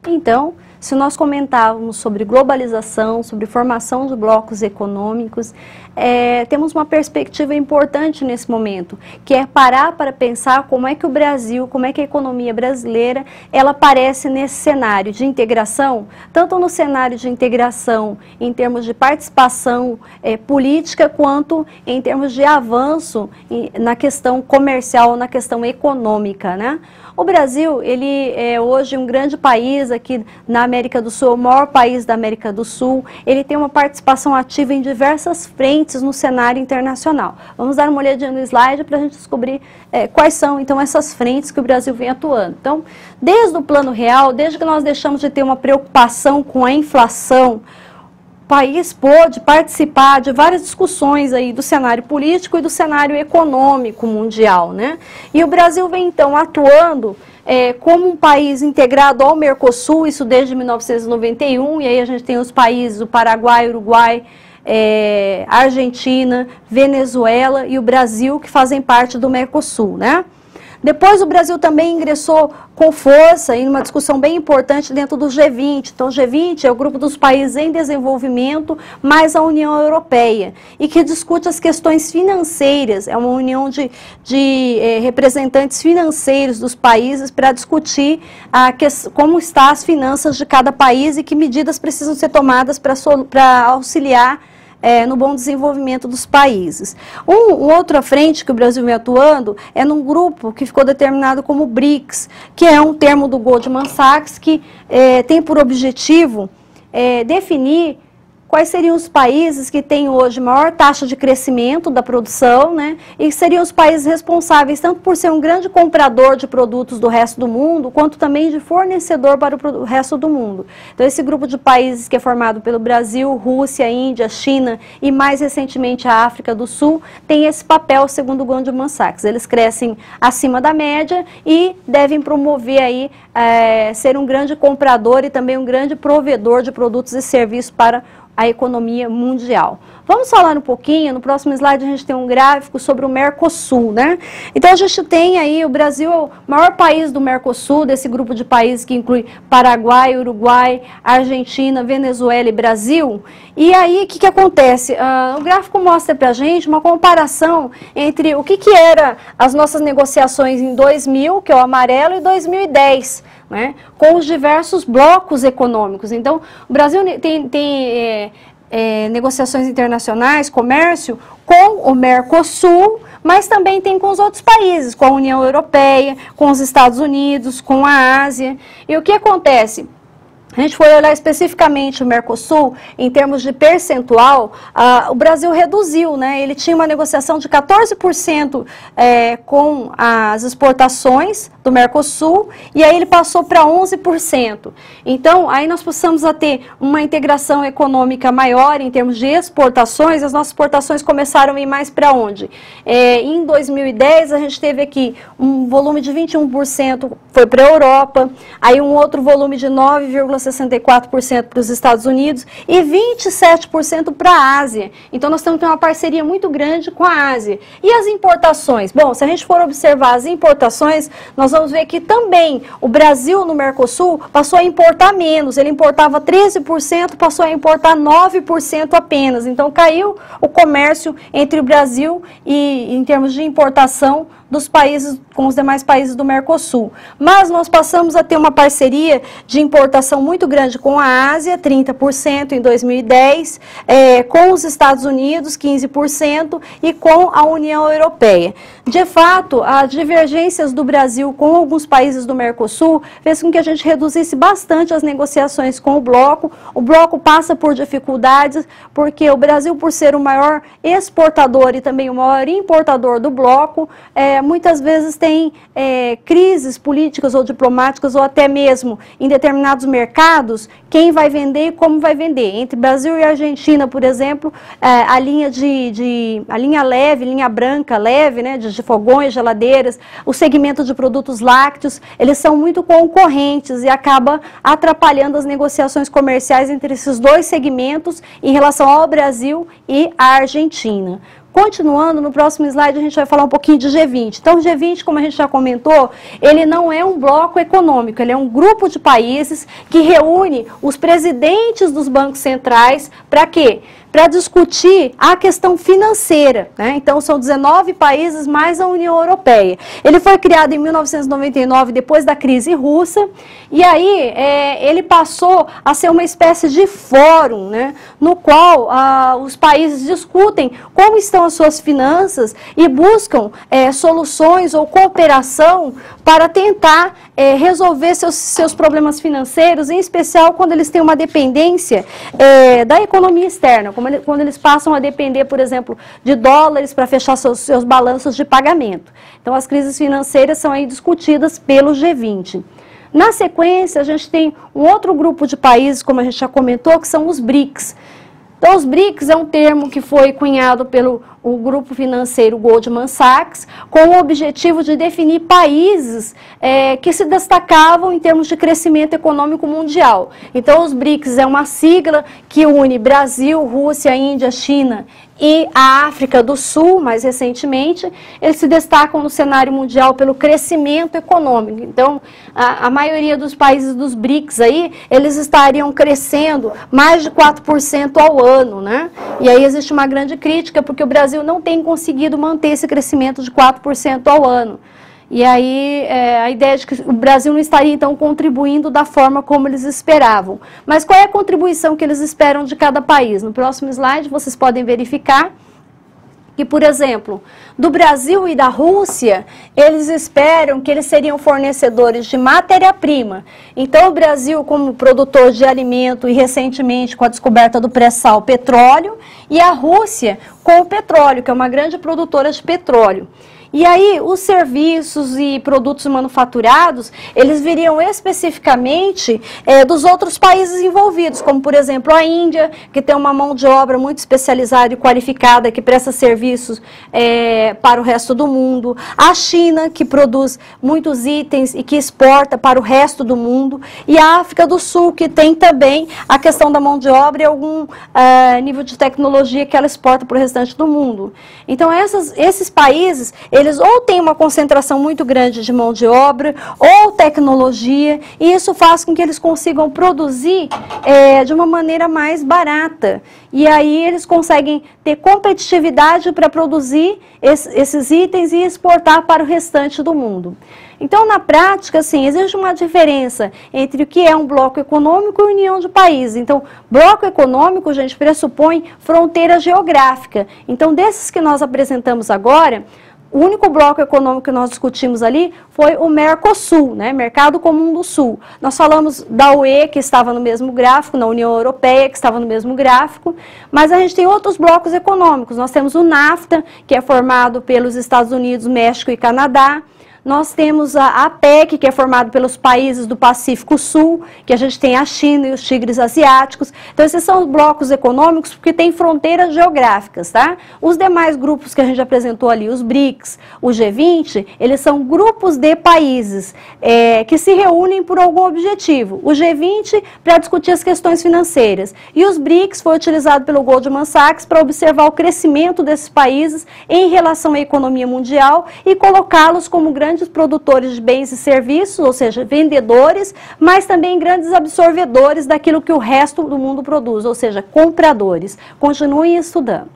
Então, se nós comentávamos sobre globalização, sobre formação de blocos econômicos, temos uma perspectiva importante nesse momento, que é parar para pensar como é que o Brasil, como é que a economia brasileira, ela aparece nesse cenário de integração, tanto no cenário de integração em termos de participação política, quanto em termos de avanço na questão comercial, na questão econômica, né? O Brasil, ele é hoje um grande país aqui na América do Sul, o maior país da América do Sul. Ele tem uma participação ativa em diversas frentes no cenário internacional. Vamos dar uma olhadinha no slide para a gente descobrir quais são, então, essas frentes que o Brasil vem atuando. Então, desde o plano real, desde que nós deixamos de ter uma preocupação com a inflação, o país pôde participar de várias discussões aí do cenário político e do cenário econômico mundial, né? E o Brasil vem, então, atuando como um país integrado ao Mercosul, isso desde 1991, e aí a gente tem os países, o Paraguai, Uruguai, Argentina, Venezuela e o Brasil, que fazem parte do Mercosul, né? Depois o Brasil também ingressou com força em uma discussão bem importante dentro do G20. Então, o G20 é o grupo dos países em desenvolvimento, mais a União Europeia, e que discute as questões financeiras. É uma união de representantes financeiros dos países para discutir como estão as finanças de cada país e que medidas precisam ser tomadas para auxiliar no bom desenvolvimento dos países. Outra frente que o Brasil vem atuando é num grupo que ficou determinado como BRICS, que é um termo do Goldman Sachs que tem por objetivo definir quais seriam os países que têm hoje maior taxa de crescimento da produção, né? E seriam os países responsáveis tanto por ser um grande comprador de produtos do resto do mundo, quanto também de fornecedor para o resto do mundo. Então, esse grupo de países que é formado pelo Brasil, Rússia, Índia, China e mais recentemente a África do Sul, tem esse papel, segundo o Goldman Sachs. Eles crescem acima da média e devem promover aí ser um grande comprador e também um grande provedor de produtos e serviços para a economia mundial. Vamos falar um pouquinho, no próximo slide a gente tem um gráfico sobre o Mercosul, né? Então a gente tem aí, o Brasil é o maior país do Mercosul, desse grupo de países que inclui Paraguai, Uruguai, Argentina, Venezuela e Brasil. E aí, o que acontece? O gráfico mostra pra gente uma comparação entre o que era as nossas negociações em 2000, que é o amarelo, e 2010, né, com os diversos blocos econômicos. Então, o Brasil tem negociações internacionais, comércio, com o Mercosul, mas também tem com os outros países, com a União Europeia, com os Estados Unidos, com a Ásia. E o que acontece? A gente foi olhar especificamente o Mercosul, em termos de percentual, o Brasil reduziu, né? Ele tinha uma negociação de 14% com as exportações do Mercosul, e aí ele passou para 11%. Então, aí nós passamos a ter uma integração econômica maior em termos de exportações. As nossas exportações começaram a ir mais para onde? Em 2010, a gente teve aqui um volume de 21% foi para a Europa, aí um outro volume de 9,64% para os Estados Unidos e 27% para a Ásia. Então, nós temos uma parceria muito grande com a Ásia. E as importações? Bom, se a gente for observar as importações, nós vamos ver que também o Brasil no Mercosul passou a importar menos. Ele importava 13%, passou a importar 9% apenas. Então, caiu o comércio entre o Brasil e, em termos de importação, dos países com os demais países do Mercosul. Mas nós passamos a ter uma parceria de importação muito grande com a Ásia, 30% em 2010, com os Estados Unidos, 15%, e com a União Europeia. De fato, as divergências do Brasil com alguns países do Mercosul fez com que a gente reduzisse bastante as negociações com o bloco. O bloco passa por dificuldades, porque o Brasil, por ser o maior exportador e também o maior importador do bloco, muitas vezes tem crises políticas ou diplomáticas, ou até mesmo em determinados mercados, quem vai vender e como vai vender. Entre Brasil e Argentina, por exemplo, a linha a linha leve, linha branca leve, né, de fogões, geladeiras, o segmento de produtos lácteos, eles são muito concorrentes e acaba atrapalhando as negociações comerciais entre esses dois segmentos em relação ao Brasil e à Argentina. Continuando, no próximo slide a gente vai falar um pouquinho de G20. Então, o G20, como a gente já comentou, ele não é um bloco econômico, ele é um grupo de países que reúne os presidentes dos bancos centrais para quê? Para discutir a questão financeira, né? Então, são 19 países mais a União Europeia. Ele foi criado em 1999, depois da crise russa, e aí ele passou a ser uma espécie de fórum, né? No qual os países discutem como estão as suas finanças e buscam soluções ou cooperação para tentar resolver seus problemas financeiros, em especial quando eles têm uma dependência da economia externa, quando eles passam a depender, por exemplo, de dólares para fechar seus balanços de pagamento. Então, as crises financeiras são aí discutidas pelo G20. Na sequência, a gente tem um outro grupo de países, como a gente já comentou, que são os BRICS. Então, os BRICS é um termo que foi cunhado pelo grupo financeiro Goldman Sachs, com o objetivo de definir países que se destacavam em termos de crescimento econômico mundial. Então, os BRICS é uma sigla que une Brasil, Rússia, Índia, China e a África do Sul, mais recentemente. Eles se destacam no cenário mundial pelo crescimento econômico. Então, a maioria dos países dos BRICS aí, eles estariam crescendo mais de 4% ao ano, né? E aí existe uma grande crítica, porque o Brasil não tem conseguido manter esse crescimento de 4% ao ano. E aí a ideia de que o Brasil não estaria, então, contribuindo da forma como eles esperavam. Mas qual é a contribuição que eles esperam de cada país? No próximo slide vocês podem verificar que, por exemplo, do Brasil e da Rússia, eles esperam que eles seriam fornecedores de matéria-prima. Então, o Brasil, como produtor de alimento e, recentemente, com a descoberta do pré-sal, petróleo, e a Rússia com o petróleo, que é uma grande produtora de petróleo. E aí, os serviços e produtos manufaturados, eles viriam especificamente dos outros países envolvidos, como, por exemplo, a Índia, que tem uma mão de obra muito especializada e qualificada, que presta serviços para o resto do mundo. A China, que produz muitos itens e que exporta para o resto do mundo. E a África do Sul, que tem também a questão da mão de obra e algum nível de tecnologia que ela exporta para o restante do mundo. Então, esses países, eles ou têm uma concentração muito grande de mão de obra ou tecnologia, e isso faz com que eles consigam produzir de uma maneira mais barata. E aí eles conseguem ter competitividade para produzir esses itens e exportar para o restante do mundo. Então, na prática, assim, existe uma diferença entre o que é um bloco econômico e união de países. Então, bloco econômico, gente, pressupõe fronteira geográfica. Então, desses que nós apresentamos agora, o único bloco econômico que nós discutimos ali foi o Mercosul, né? Mercado Comum do Sul. Nós falamos da UE, que estava no mesmo gráfico, na União Europeia, que estava no mesmo gráfico, mas a gente tem outros blocos econômicos. Nós temos o NAFTA, que é formado pelos Estados Unidos, México e Canadá. Nós temos a APEC, que é formado pelos países do Pacífico Sul, que a gente tem a China e os tigres asiáticos. Então, esses são os blocos econômicos porque têm fronteiras geográficas, tá? Os demais grupos que a gente apresentou ali, os BRICS, o G20, eles são grupos de países que se reúnem por algum objetivo. O G20 para discutir as questões financeiras. E os BRICS foi utilizado pelo Goldman Sachs para observar o crescimento desses países em relação à economia mundial e colocá-los como grandes produtores de bens e serviços, ou seja, vendedores, mas também grandes absorvedores daquilo que o resto do mundo produz, ou seja, compradores. Continuem estudando.